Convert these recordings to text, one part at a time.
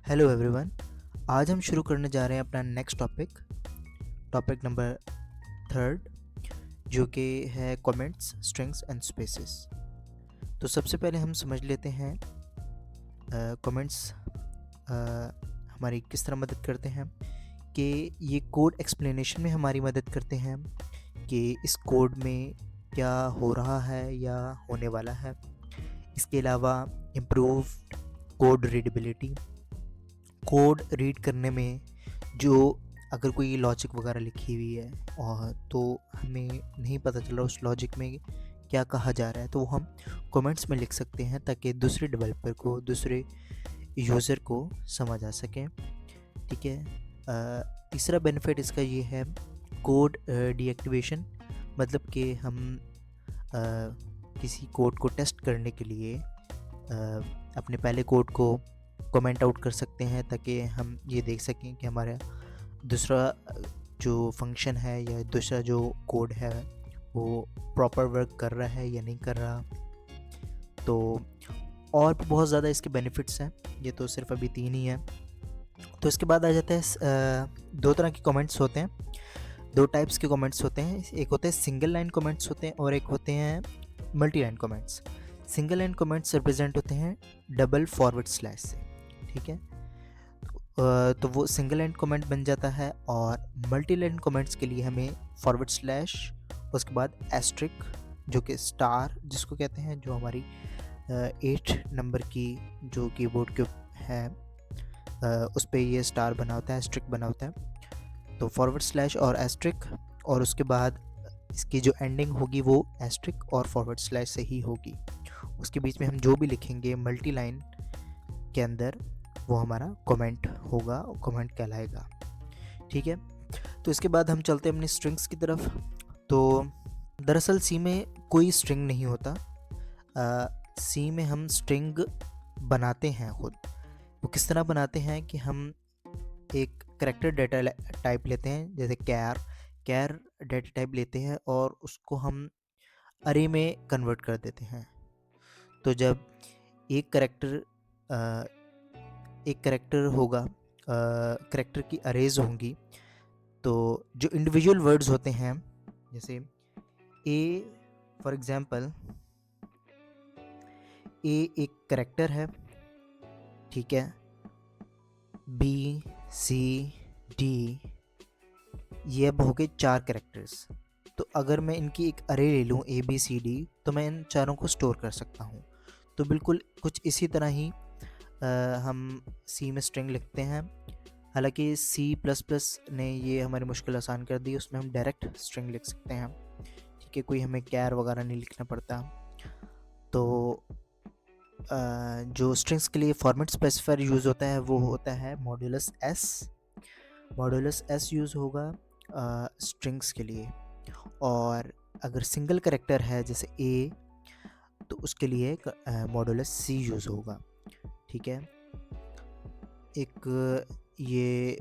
Hello everyone. आज हम शुरू करने जा रहे हैं अपना नेक्स्ट टॉपिक नंबर थर्ड, जो कि है कमेंट्स, स्ट्रिंग्स एंड स्पेसेस। तो सबसे पहले हम समझ लेते हैं कमेंट्स हमारी किस तरह मदद करते हैं। कि ये कोड एक्सप्लेनेशन में हमारी मदद करते हैं कि इस कोड में क्या हो रहा है या होने वाला है। इसके अलावा improve code readability, code read करने में जो अगर कोई लॉजिक वगैरह लिखी हुई है और तो हमें नहीं पता चल रहा उस लॉजिक में क्या कहा जा रहा है, तो वो हम कमेंट्स में लिख सकते हैं ताकि दूसरे डेवलपर को, दूसरे यूज़र को समझ आ सके। ठीक है। तीसरा बेनिफिट इसका ये है कोड डीएक्टिवेशन, मतलब कि हम किसी कोड को टेस्ट करने के लिए अपने पहले कोड को कमेंट आउट कर सकते हैं ताकि हम ये देख सकें कि हमारा दूसरा जो फंक्शन है या दूसरा जो कोड है वो प्रॉपर वर्क कर रहा है या नहीं कर रहा। तो और भी बहुत ज़्यादा इसके बेनिफिट्स हैं, ये तो सिर्फ अभी 3 ही हैं। तो इसके बाद आ जाता है दो तरह के कमेंट्स होते हैं, 2 टाइप्स के कमेंट्स होते हैं। एक होते हैं सिंगल लाइन कमेंट्स होते हैं और एक होते हैं multi line comments. Single line comments represent होते हैं डबल फॉरवर्ड स्लैश से। ठीक है। तो वो सिंगल लाइन कमेंट बन जाता है। और मल्टी लाइन कमेंट्स के लिए हमें फॉरवर्ड स्लैश, उसके बाद एस्ट्रिक जो कि स्टार जिसको कहते हैं, जो हमारी 8 नंबर की जो कीबोर्ड के है उस पर ये स्टार बना होता है, एस्ट्रिक बना होता है। तो फॉरवर्ड स्लैश और एस्ट्रिक, और उसके बाद इसकी जो एंडिंग होगी वो एस्ट्रिक और फॉरवर्ड स्लैश से ही होगी। उसके बीच में हम जो भी लिखेंगे मल्टी लाइन के अंदर वो हमारा कमेंट होगा और कमेंट कहलाएगा। ठीक है। तो इसके बाद हम चलते हैं अपनी स्ट्रिंग्स की तरफ। तो दरअसल सी में कोई स्ट्रिंग नहीं होता। सी में हम स्ट्रिंग बनाते हैं खुद। वो किस तरह बनाते हैं कि हम एक करेक्टर डेटा टाइप लेते हैं, जैसे कैर डेटा टाइप लेते हैं और उसको हम अरे में कन्वर्ट कर देते हैं। तो जब एक करेक्टर होगा, करेक्टर की अरेज होंगी, तो जो इंडिविजुअल वर्ड्स होते हैं, जैसे ए फॉर एग्जांपल, ए एक करेक्टर है। ठीक है। बी, सी, डी, ये अब हो गए 4 करेक्टर्स। तो अगर मैं इनकी एक अरे ले लूँ ए बी सी डी, तो मैं इन चारों को स्टोर कर सकता हूँ। तो बिल्कुल कुछ इसी तरह ही हम सी में स्ट्रिंग लिखते हैं। हालांकि सी प्लस प्लस ने ये हमारी मुश्किल आसान कर दी, उसमें हम डायरेक्ट स्ट्रिंग लिख सकते हैं। ठीक है, कोई हमें कैर वगैरह नहीं लिखना पड़ता। तो जो स्ट्रिंग्स के लिए फॉर्मेट स्पेसिफायर यूज़ होता है वो होता है modulus S. Modulus S use होगा स्ट्रिंग्स के लिए। और अगर सिंगल करेक्टर है जैसे ए, तो उसके लिए मॉड्यूलस सी यूज़ होगा। ठीक है। एक ये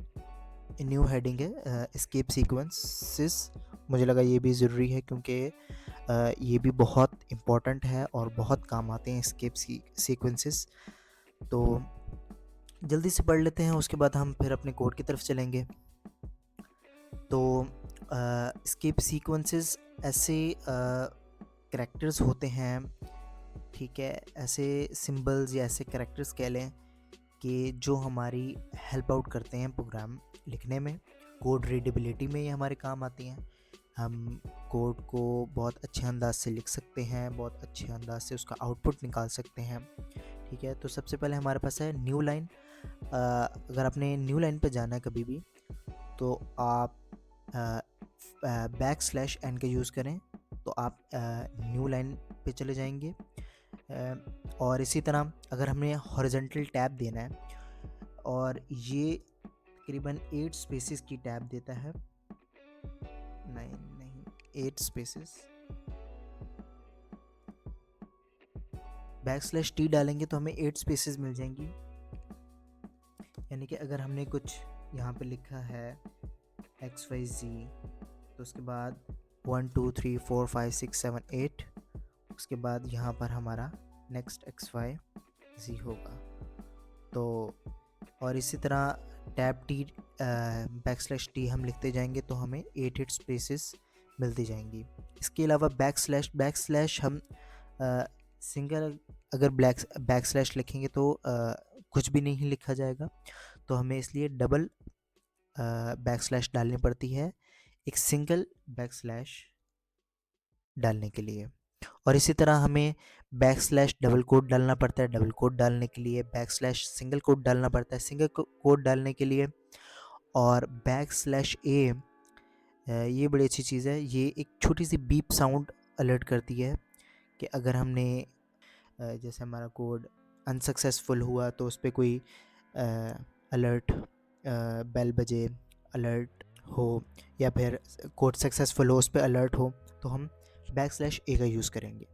न्यू हेडिंग है एस्केप सीक्वेंसेस, मुझे लगा ये भी ज़रूरी है क्योंकि ये भी बहुत इम्पॉर्टेंट है और बहुत काम आते हैं एस्केप सीक्वेंसेस। तो जल्दी से पढ़ लेते हैं, उसके बाद हम फिर अपने कोड की तरफ चलेंगे। तो एस्केप सीक्वेंसेस ऐसे कैरेक्टर्स होते हैं, ठीक है, ऐसे सिंबल्स या ऐसे कैरेक्टर्स कह लें कि जो हमारी हेल्प आउट करते हैं प्रोग्राम लिखने में, कोड रीडेबिलिटी में ये हमारे काम आती हैं। हम कोड को बहुत अच्छे अंदाज से लिख सकते हैं, बहुत अच्छे अंदाज से उसका आउटपुट निकाल सकते हैं। ठीक है। तो सबसे पहले हमारे पास है न्यू लाइन। अगर आपने न्यू लाइन पे जाना है कभी भी, तो आप \n का यूज़ करें, तो आप न्यू लाइन पे चले जाएंगे। और इसी तरह अगर हमने हॉरिजॉन्टल टैब देना है, और ये तकरीबन 8 स्पेसेस की टैब देता है, नहीं 8 स्पेसेस। \t डालेंगे तो हमें 8 स्पेसेस मिल जाएंगी। यानी कि अगर हमने कुछ यहाँ पे लिखा है XYZ, तो उसके बाद 1 2 3 4 5 6 7 8, उसके बाद यहाँ पर हमारा नेक्स्ट XYZ होगा। तो और इसी तरह टैब टी \t हम लिखते जाएंगे तो हमें 8 स्पेसेस मिलती जाएंगी। इसके अलावा बैक स्लैश हम सिंगल अगर बैक स्लैश लिखेंगे तो कुछ भी नहीं लिखा जाएगा, तो हमें इसलिए डबल बैक स्लैश डालनी पड़ती है एक सिंगल बैक स्लैश डालने के लिए। और इसी तरह हमें बैक स्लैश डबल कोट डालना पड़ता है डबल कोट डालने के लिए, बैक स्लैश सिंगल कोट डालना पड़ता है सिंगल कोट डालने के लिए। और बैक स्लैश ए ये बड़ी अच्छी चीज़ है, ये एक छोटी सी बीप साउंड अलर्ट करती है कि अगर हमने जैसे हमारा कोड अनसक्सेसफुल हुआ तो उस पर कोई अलर्ट बेल बजे, अलर्ट हो, या फिर कोड सक्सेसफुल हो उस पर अलर्ट हो, तो हम बैक स्लैश ए का यूज़ करेंगे।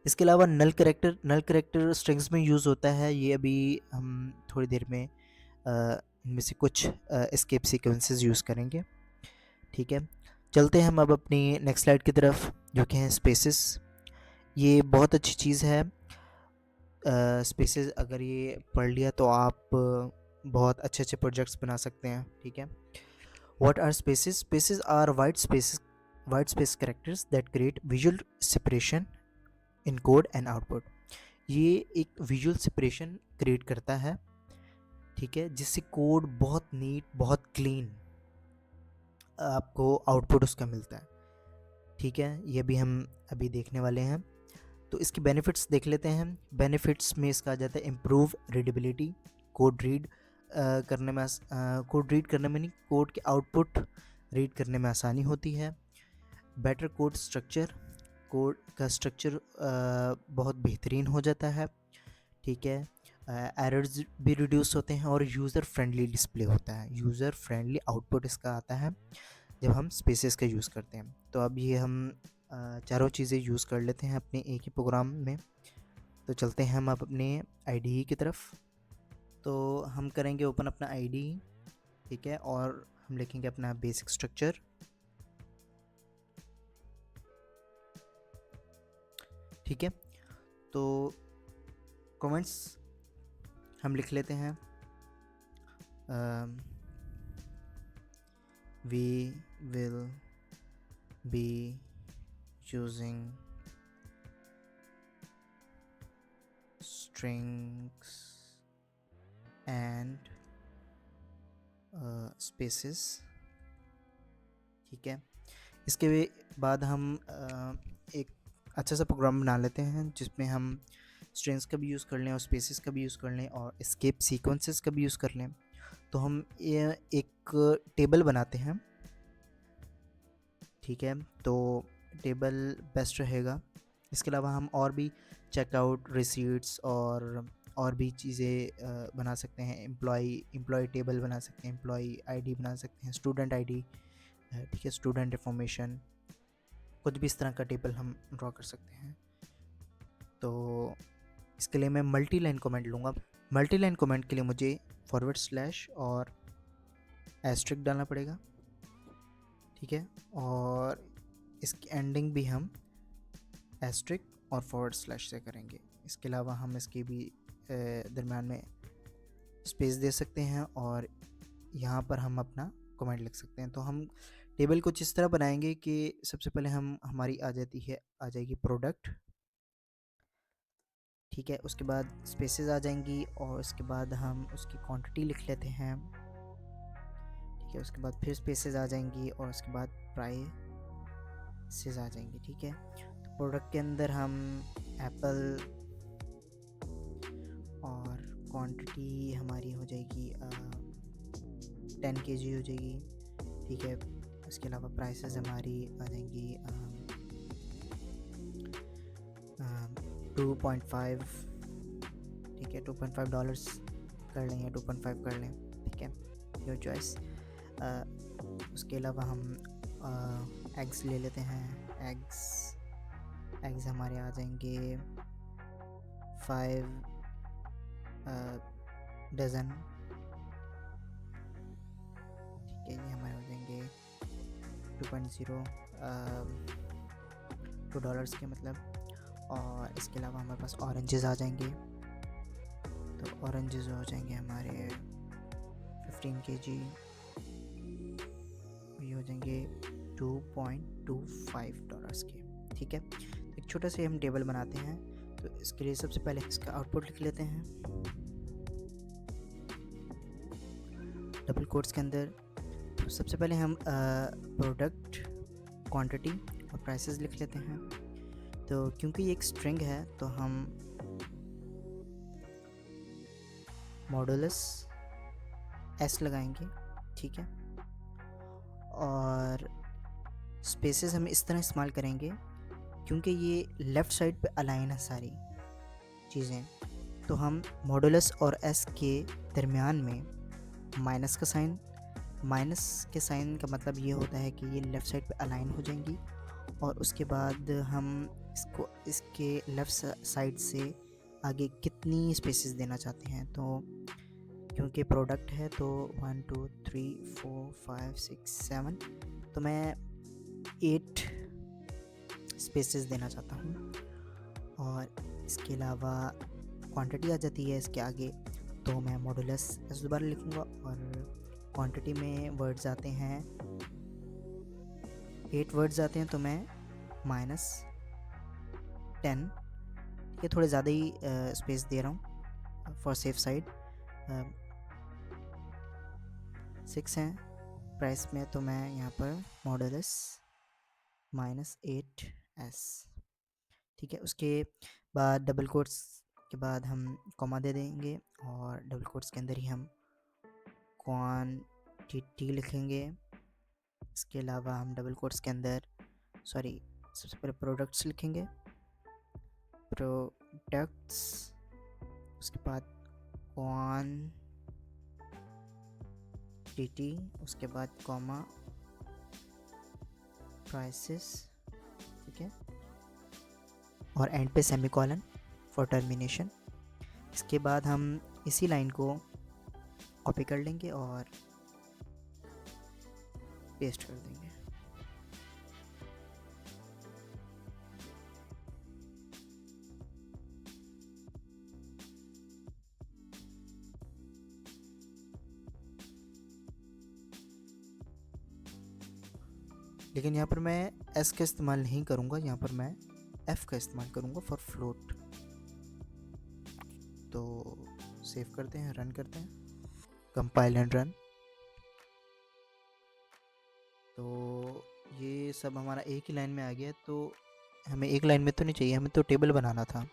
इसके अलावा नल करेक्टर स्ट्रिंग्स में यूज़ होता है, ये अभी हम थोड़ी देर में इनमें से कुछ एस्केप सीक्वेंसेस यूज़ करेंगे। ठीक है, चलते हैं हम अब अपनी नेक्स्ट स्लाइड की तरफ जो कि हैं स्पेसेस। ये बहुत अच्छी चीज़ है, स्पेसेस अगर ये पढ़ लिया तो आप बहुत अच्छे अच्छे प्रोजेक्ट्स बना सकते हैं। ठीक है, what are spaces? Spaces are white space characters that create visual separation in code and output. ये एक विजुअल सेपरेशन क्रिएट करता है, ठीक है, जिससे कोड बहुत नीट, बहुत क्लीन आपको आउटपुट उसका मिलता है। ठीक है, ये भी हम अभी देखने वाले हैं। तो इसकी बेनिफिट्स देख लेते हैं। बेनिफिट्स में इसका आ जाता है इम्प्रूव रीडेबिलिटी, कोड रीड करने में नहीं, कोड के आउटपुट रीड करने में आसानी होती है। बेटर कोड स्ट्रक्चर, कोड का स्ट्रक्चर बहुत बेहतरीन हो जाता है। ठीक है, एरर्स भी रिड्यूस होते हैं और यूज़र फ्रेंडली डिस्प्ले होता है, यूज़र फ्रेंडली आउटपुट इसका आता है जब हम स्पेसेस का यूज़ करते हैं। तो अब ये हम चारों चीज़ें यूज़ कर लेते हैं अपने एक ही प्रोग्राम में। तो चलते हैं हम अब अपने IDE की तरफ। तो हम करेंगे ओपन अपना IDE, ठीक है, और हम लिखेंगे अपना बेसिक स्ट्रक्चर। ठीक है, तो कमेंट्स हम लिख लेते हैं, we will be using strings and spaces। ठीक है, इसके बाद हम एक अच्छा सा प्रोग्राम बना लेते हैं जिसमें हम स्ट्रिंग्स का भी यूज़ कर लें और स्पेसेस का भी यूज़ कर लें और एस्केप सीक्वेंसेस का भी यूज़ कर लें। तो हम ये एक टेबल बनाते हैं। ठीक है, तो टेबल बेस्ट रहेगा। इसके अलावा हम और भी चेकआउट, रिसीट्स और भी चीज़ें बना सकते हैं। एम्प्लॉय टेबल बना सकते हैं, एम्प्लॉय ID बना सकते हैं, स्टूडेंट ID, ठीक है, स्टूडेंट इन्फॉर्मेशन, कुछ भी इस तरह का टेबल हम ड्रॉ कर सकते हैं। तो इसके लिए मैं मल्टी लाइन कमेंट लूँगा। मल्टी लाइन कमेंट के लिए मुझे / और एस्ट्रिक डालना पड़ेगा। ठीक है, और इसकी एंडिंग भी हम एस्ट्रिक और / से करेंगे। इसके अलावा हम इसके भी दरम्यान में स्पेस दे सकते हैं और यहाँ पर हम अपना कमेंट लिख सकते हैं। तो हम टेबल कुछ इस तरह बनाएंगे कि सबसे पहले हमारी आ जाएगी प्रोडक्ट। ठीक है, उसके बाद स्पेसेस आ जाएंगी और उसके बाद हम उसकी क्वांटिटी लिख लेते हैं। ठीक है, उसके बाद फिर स्पेसेस आ जाएंगी और उसके बाद प्राइसेस आ जाएंगी। ठीक है, तो प्रोडक्ट के अंदर हम एप्पल और क्वांटिटी हमारी हो जाएगी 10 kg हो जाएगी। ठीक है, उसके अलावा प्राइसेस हमारी आ जाएंगी 2.5। ठीक है, $2.5 कर लें या 2.5 कर लें। ठीक है, योर चॉइस। उसके अलावा हम एग्स ले लेते हैं। एग्स हमारे आ जाएंगे 5 डज़न। ठीक है, ये हमारे हो जाएंगे $2 के मतलब। और इसके अलावा हमारे पास ऑरेंजेस आ जाएंगे, तो ऑरेंजेस हो जाएंगे हमारे 16 kg ये हो जाएंगे $2.25 के। ठीक है, एक छोटा सा हम टेबल बनाते हैं। तो इसके लिए सबसे पहले इसका आउटपुट लिख लेते हैं डबल कोट्स के अंदर। तो सबसे पहले हम प्रोडक्ट क्वांटिटी और प्राइसेस लिख लेते हैं। तो क्योंकि ये एक स्ट्रिंग है तो हम मॉडुलस एस लगाएंगे। ठीक है, और स्पेसेस हम इस तरह इस्तेमाल करेंगे क्योंकि ये लेफ़्ट साइड पे अलाइन है सारी चीज़ें। तो हम मॉडुलस और एस के दरमियान में माइनस का साइन, माइनस के साइन का मतलब ये होता है कि ये लेफ़्ट साइड पे अलाइन हो जाएंगी। और उसके बाद हम इसको इसके लेफ़्ट साइड से आगे कितनी स्पेसेस देना चाहते हैं। तो क्योंकि प्रोडक्ट है तो 1 2 3 4 5 6 7, तो मैं 8 स्पेसेस देना चाहता हूँ। और इसके अलावा क्वांटिटी आ जाती है इसके आगे, तो मैं मॉडुलस एस दोबारा लिखूँगा। और क्वांटिटी में वर्ड्स आते हैं 8 वर्ड्स आते हैं, तो मैं -10, ये थोड़े ज़्यादा ही स्पेस दे रहा हूँ फॉर सेफ साइड। 6 हैं प्राइस में, तो मैं यहाँ पर मॉडुलस -8s। ठीक है, उसके बाद डबल कोट्स के बाद हम कॉमा दे देंगे और डबल कोट्स के अंदर ही हम क्वांटिटी लिखेंगे। इसके अलावा हम डबल कोट्स के अंदर सबसे पहले प्रोडक्ट्स लिखेंगे, प्रोडक्ट्स, उसके बाद क्वांटिटी, उसके बाद कॉमा प्राइसेस। ठीक है, और एंड पे सेमीकोलन फॉर टर्मिनेशन। इसके बाद हम इसी लाइन को कॉपी कर लेंगे और पेस्ट कर देंगे। लेकिन यहाँ पर मैं एस का इस्तेमाल नहीं करूँगा, यहाँ पर मैं एफ का इस्तेमाल करूँगा फॉर फ्लोट। तो सेव करते हैं, रन करते हैं, कंपाइल एंड रन। तो ये सब हमारा एक ही लाइन में आ गया। तो हमें एक लाइन में तो नहीं चाहिए, हमें तो टेबल बनाना था।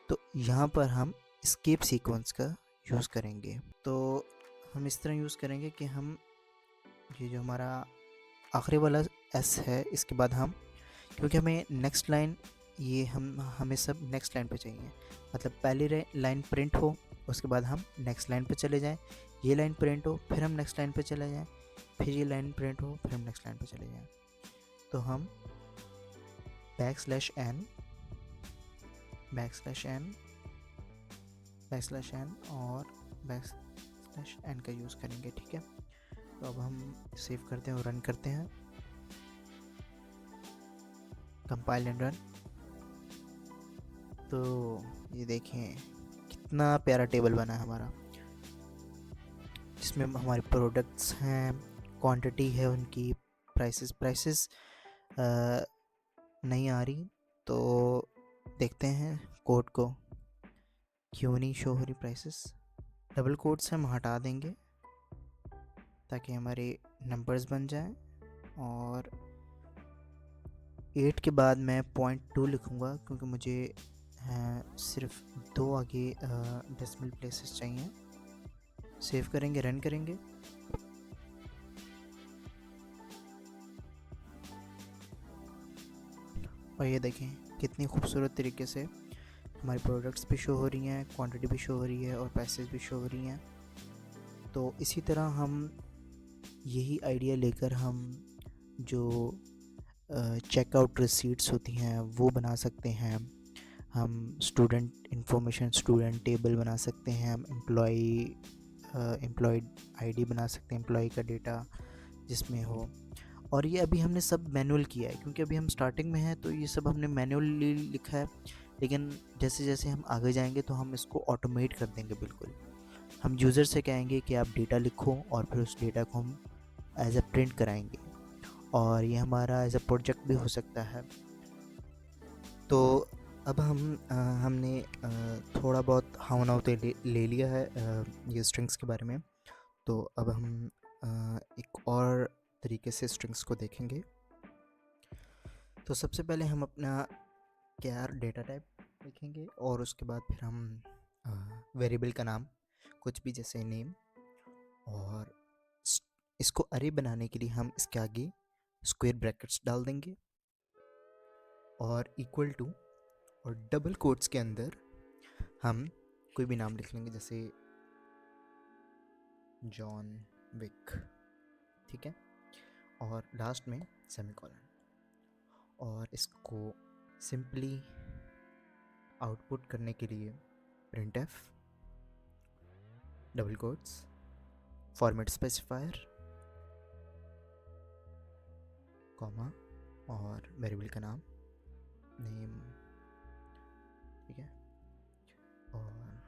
तो यहाँ पर हम स्किप सीक्वेंस का यूज़ करेंगे। तो हम इस तरह यूज़ करेंगे कि हम ये जो हमारा आखिरी वाला एस है, इसके बाद हम, क्योंकि हमें नेक्स्ट लाइन, ये हमें सब नेक्स्ट लाइन पे चाहिए, मतलब पहली लाइन प्रिंट हो, उसके बाद हम नेक्स्ट लाइन पे चले जाएं, ये लाइन प्रिंट हो, फिर हम नेक्स्ट लाइन पे चले जाएं, फिर ये लाइन प्रिंट हो, फिर हम नेक्स्ट लाइन पे चले जाएं। तो हम \n और \n का यूज़ करेंगे। ठीक है, तो अब हम सेव करते हैं और रन करते हैं, कंपाइल एंड रन। तो ये देखें कितना प्यारा टेबल बना है हमारा, जिसमें हमारे प्रोडक्ट्स हैं, क्वांटिटी है उनकी, प्राइसेस नहीं आ रही। तो देखते हैं कोड को क्यों नहीं शो हो रही प्राइसेस। डबल कोट्स हम हटा देंगे ताकि हमारे नंबर्स बन जाएं। और 8 के बाद मैं 0.2 लिखूँगा क्योंकि मुझे सिर्फ 2 आगे डेसिमल प्लेसेस चाहिए। सेव करेंगे, रन करेंगे। और ये देखें कितनी खूबसूरत तरीके से हमारी प्रोडक्ट्स भी शो हो रही हैं, क्वांटिटी भी शो हो रही है और प्राइसेस भी शो हो रही हैं। तो इसी तरह हम यही आइडिया लेकर हम जो चेकआउट रिसीट्स होती हैं वो बना सकते हैं। हम स्टूडेंट इंफॉर्मेशन, स्टूडेंट टेबल बना सकते हैं, हम एम्प्लॉयड आईडी बना सकते हैं, एम्प्लॉय का डेटा जिसमें हो। और ये अभी हमने सब मैनुअल किया है क्योंकि अभी हम स्टार्टिंग में हैं, तो ये सब हमने मैनुअली लिखा है। लेकिन जैसे जैसे हम आगे जाएंगे तो हम इसको ऑटोमेट कर देंगे बिल्कुल। हम यूज़र से कहेंगे कि आप डेटा लिखो और फिर उस डेटा को हम एज अ प्रिंट कराएंगे, और ये हमारा एज अ प्रोजेक्ट भी हो सकता है। तो अब हमने थोड़ा बहुत हाव-नाव ले लिया है ये स्ट्रिंग्स के बारे में। तो अब हम एक और तरीके से स्ट्रिंग्स को देखेंगे। तो सबसे पहले हम अपना क्यार डेटा टाइप लिखेंगे और उसके बाद फिर हम वेरिएबल का नाम कुछ भी, जैसे नेम, और इसको अरे बनाने के लिए हम इसके आगे स्क्वायर ब्रैकेट्स डाल देंगे और इक्वल टू, और डबल कोट्स के अंदर हम कोई भी नाम लिख लेंगे, जैसे जॉन विक, ठीक है, और लास्ट में सेमीकोलन। और इसको सिंपली आउटपुट करने के लिए printf double quotes format specifier comma और वेरिएबल का नाम नेम, ठीक है। और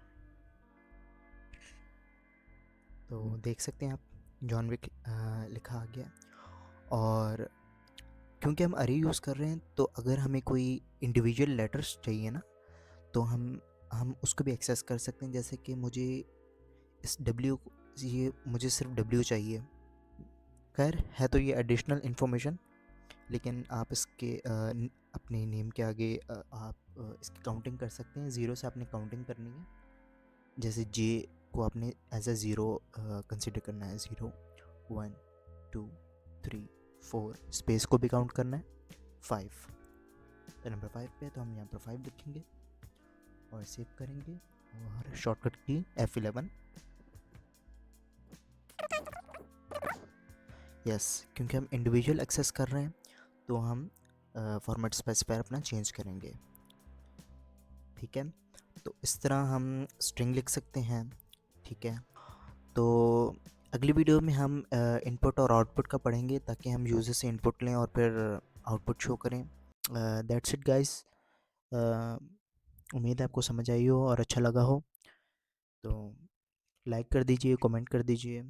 तो देख सकते हैं आप जॉन विक लिखा आ गया। और क्योंकि हम अरे यूज़ कर रहे हैं, तो अगर हमें कोई इंडिविजुअल लेटर्स चाहिए ना, तो हम उसको भी एक्सेस कर सकते हैं। जैसे कि मुझे इस W, ये मुझे सिर्फ W चाहिए। खैर है तो ये एडिशनल इन्फॉर्मेशन, लेकिन आप इसके अपने नेम के आगे आप इसकी काउंटिंग कर सकते हैं। ज़ीरो से आपने काउंटिंग करनी है। जैसे जे को आपने एज अ ज़ीरो कंसिडर करना है। 0 1 2 3 4, स्पेस को भी काउंट करना है 5। तो नंबर 5 पे, तो हम यहाँ पर 5 लिखेंगे और सेव करेंगे, और शॉर्टकट की F11। यस, क्योंकि हम इंडिविजुअल एक्सेस कर रहे हैं, तो हम फॉर्मेट स्पेसिफायर अपना चेंज करेंगे, ठीक है। तो इस तरह हम स्ट्रिंग लिख सकते हैं, ठीक है। तो अगली वीडियो में हम इनपुट और आउटपुट का पढ़ेंगे, ताकि हम यूज़र से इनपुट लें और फिर आउटपुट शो करें। That's it guys. उम्मीद है आपको समझ आई हो और अच्छा लगा हो। तो लाइक कर दीजिए, कमेंट कर दीजिए।